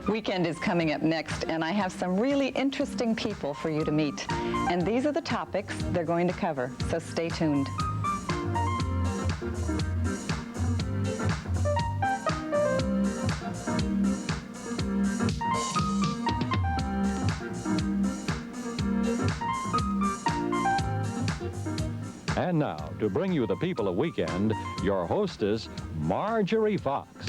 Weekend is coming up next, and I have some really interesting people for you to meet. And these are the topics they're going to cover, so stay tuned. And now, to bring you the people of Weekend, your hostess, Marjorie Fox.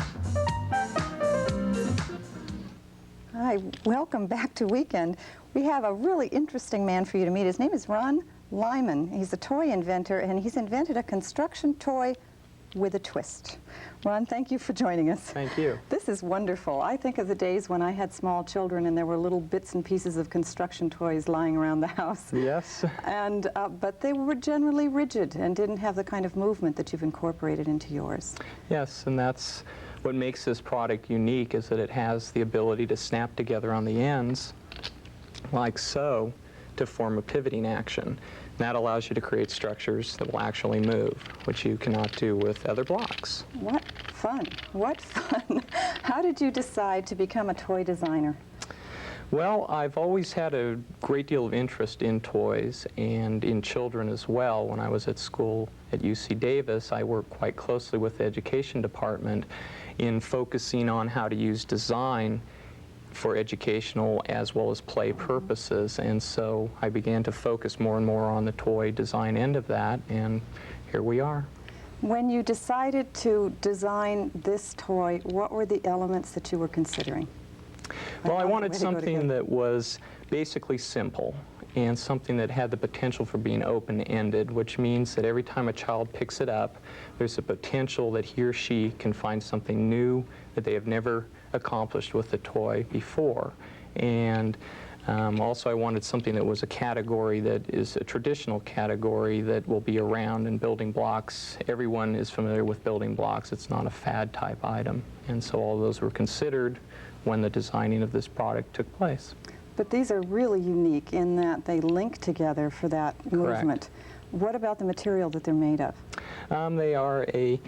Hi, welcome back to Weekend. We have a really interesting man for you to meet. His name is Ron Lyman. He's a toy inventor, and he's invented a construction toy with a twist. Ron, thank you for joining us. Thank you. This is wonderful. I think of the days when I had small children and there were little bits and pieces of construction toys lying around the house. Yes. And but they were generally rigid and didn't have the kind of movement that you've incorporated into yours. Yes, and that's what makes this product unique, is that it has the ability to snap together on the ends, like so, to form a pivoting action. That allows you to create structures that will actually move, which you cannot do with other blocks. What fun. What fun. How did you decide to become a toy designer? Well, I've always had a great deal of interest in toys and in children as well. When I was at school at UC Davis, I worked quite closely with the education department in focusing on how to use design for educational as well as play purposes, and so I began to focus more and more on the toy design end of that, and here we are. When you decided to design this toy, what were the elements that you were considering? Well, I wanted something that was basically simple and something that had the potential for being open-ended, which means that every time a child picks it up, there's a potential that he or she can find something new that they have never accomplished with the toy before. And also I wanted something that was a category that is a traditional category that will be around in building blocks. Everyone is familiar with building blocks. It's not a fad type item. And so all those were considered when the designing of this product took place. But these are really unique in that they link together for that movement. What about the material that they're made of? They are a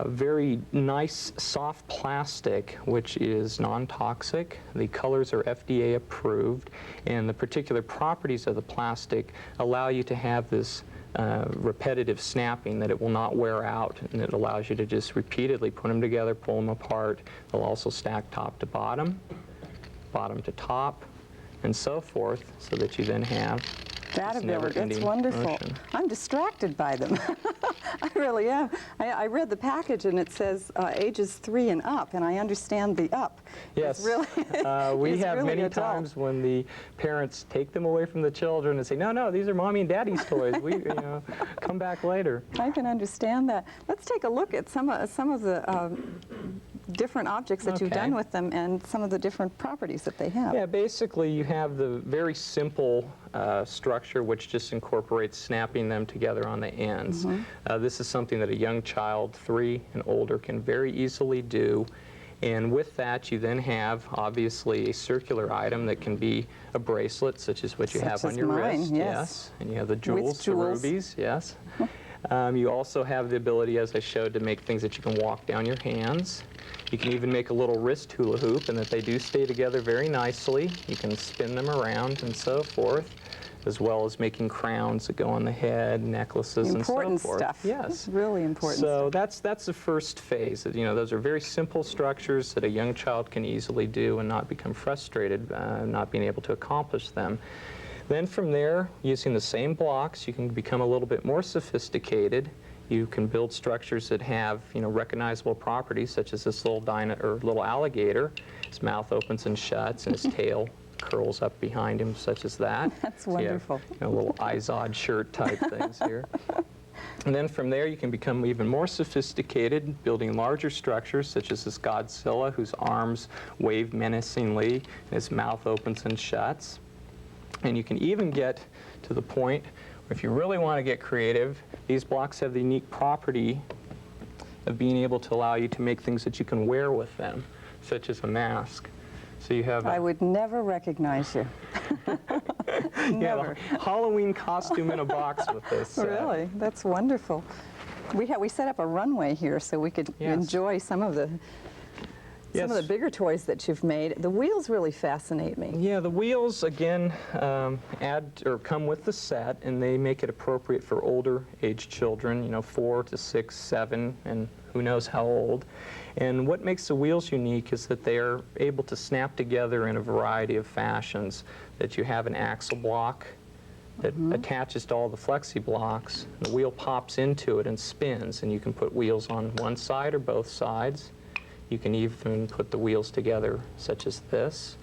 very nice soft plastic, which is non-toxic. The colors are FDA approved, and the particular properties of the plastic allow you to have this repetitive snapping, that it will not wear out, and it allows you to just repeatedly put them together, pull them apart. They'll also stack top to bottom, bottom to top, and so forth, so that you then have that ability. It's wonderful. Motion. I'm distracted by them. I really am. I read the package and it says ages 3 and up, and I understand the up. Yes. It's really, we have really many adult. times when the parents take them away from the children and say, no, no, these are mommy and daddy's toys. We, come back later. I can understand that. Let's take a look at some of the different objects that you've done with them and some of the different properties that they have. Yeah, basically you have the very simple structure, which just incorporates snapping them together on the ends. This is something that a young child, 3 and older, can very easily do. And with that, you then have, obviously, a circular item that can be a bracelet, such as what you have on your wrist. Yes. And you have the jewels, the rubies, yes. You also have the ability, as I showed, to make things that you can walk down your hands. You can even make a little wrist hula hoop, and that they do stay together very nicely. You can spin them around and so forth, as well as making crowns that go on the head, necklaces, and so forth. Important stuff. Yes. Really important So stuff. that's the first phase. Those are very simple structures that a young child can easily do and not become frustrated, not being able to accomplish them. Then from there, using the same blocks, you can become a little bit more sophisticated. You can build structures that have, recognizable properties, such as this little alligator. His mouth opens and shuts, and his tail curls up behind him, such as that. That's wonderful. So you have, little Izod shirt type things here. And then from there, you can become even more sophisticated, building larger structures, such as this Godzilla, whose arms wave menacingly, and his mouth opens and shuts. And you can even get to the point where, if you really want to get creative, these blocks have the unique property of being able to allow you to make things that you can wear with them, such as a mask. So you have I would never recognize you. You have a Halloween costume in a box with this. Really? That's wonderful. We set up a runway here so we could enjoy some of the some of Yes. the bigger toys that you've made. The wheels really fascinate me. Yeah, the wheels, again, add or come with the set, and they make it appropriate for older age children, 4 to 6, 7, and who knows how old. And what makes the wheels unique is that they are able to snap together in a variety of fashions, that you have an axle block that attaches to all the Flexiblocks. The wheel pops into it and spins, and you can put wheels on one side or both sides. You can even put the wheels together, such as this,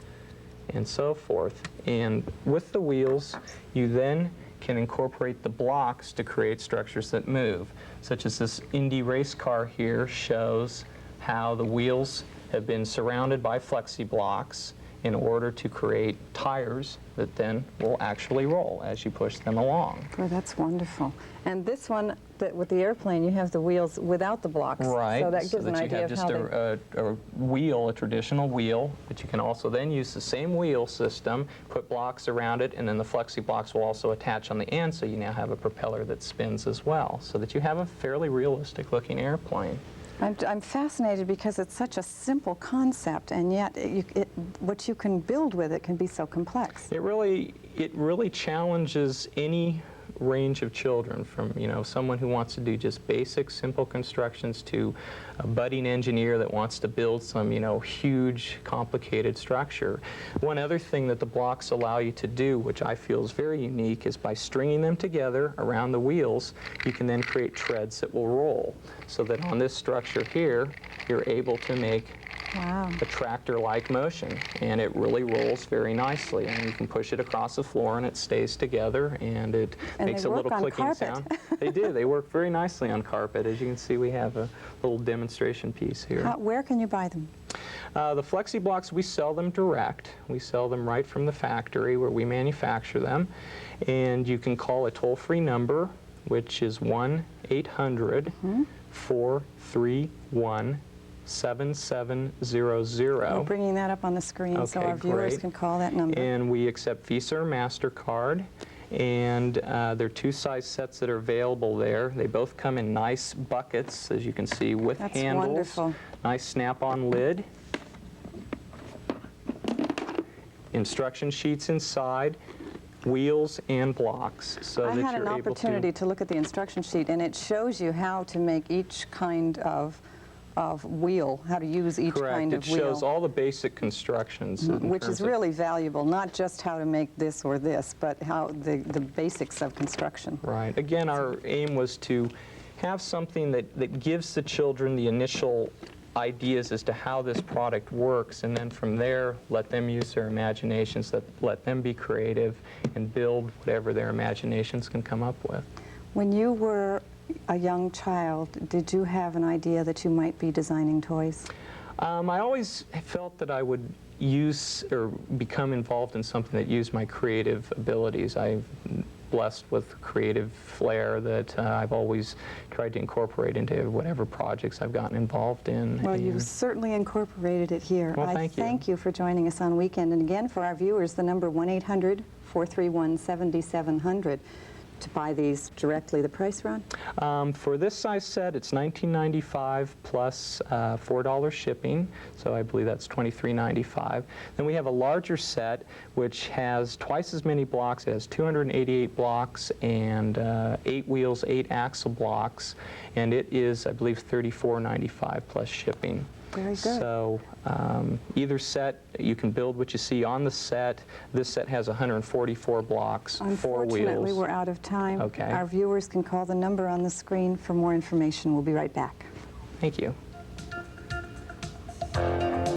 and so forth. And with the wheels, you then can incorporate the blocks to create structures that move, such as this Indy race car here shows how the wheels have been surrounded by Flexiblocks in order to create tires that then will actually roll as you push them along. Boy, that's wonderful. And this one, with the airplane, you have the wheels without the blocks. Right, So that gives an you idea have of just how a wheel, a traditional wheel, but you can also then use the same wheel system, put blocks around it, and then the Flexiblocks will also attach on the end, so you now have a propeller that spins as well, so that you have a fairly realistic looking airplane. I'm fascinated because it's such a simple concept, and yet what you can build with it can be so complex. It really challenges any range of children, from someone who wants to do just basic simple constructions to a budding engineer that wants to build some huge complicated structure. One other thing that the blocks allow you to do, which I feel is very unique, is by stringing them together around the wheels, you can then create treads that will roll, so that on this structure here you're able to make Wow. a tractor-like motion, and it really rolls very nicely, and you can push it across the floor and it stays together, and it makes a little clicking sound. They do. They work very nicely on carpet. As you can see, we have a little demonstration piece here. Where can you buy them? The Flexiblocks, we sell them direct. We sell them right from the factory where we manufacture them, and you can call a toll-free number, which is 1-800-431-7700. We're bringing that up on the screen so our viewers can call that number. And we accept Visa or MasterCard, and there are 2 size sets that are available there. They both come in nice buckets, as you can see, with That's handles. Wonderful. Nice snap-on lid. Instruction sheets inside, wheels and blocks, so I that had an you're able opportunity to look at the instruction sheet, and it shows you how to make each kind of wheel, how to use each kind of wheel. Correct. It shows all the basic constructions. Which is really valuable, not just how to make this or this, but how the basics of construction. Right. Again, our aim was to have something that gives the children the initial ideas as to how this product works, and then from there let them use their imaginations, let them be creative and build whatever their imaginations can come up with. When you were a young child, did you have an idea that you might be designing toys? I always felt that I would use or become involved in something that used my creative abilities. I'm blessed with creative flair that I've always tried to incorporate into whatever projects I've gotten involved in. Well, you've certainly incorporated it here. Well, I thank you for joining us on Weekend. And again, for our viewers, the number 1-800-431-7700. To buy these directly. The price, Ron? For this size set, it's $19.95 plus $4 shipping, so I believe that's $23.95. Then we have a larger set which has twice as many blocks. It has 288 blocks and 8 wheels, 8 axle blocks, and it is, I believe, $34.95 plus shipping. Very good. So either set, you can build what you see on the set. This set has 144 blocks, 4 wheels. Unfortunately, we're out of time. Okay. Our viewers can call the number on the screen for more information. We'll be right back. Thank you.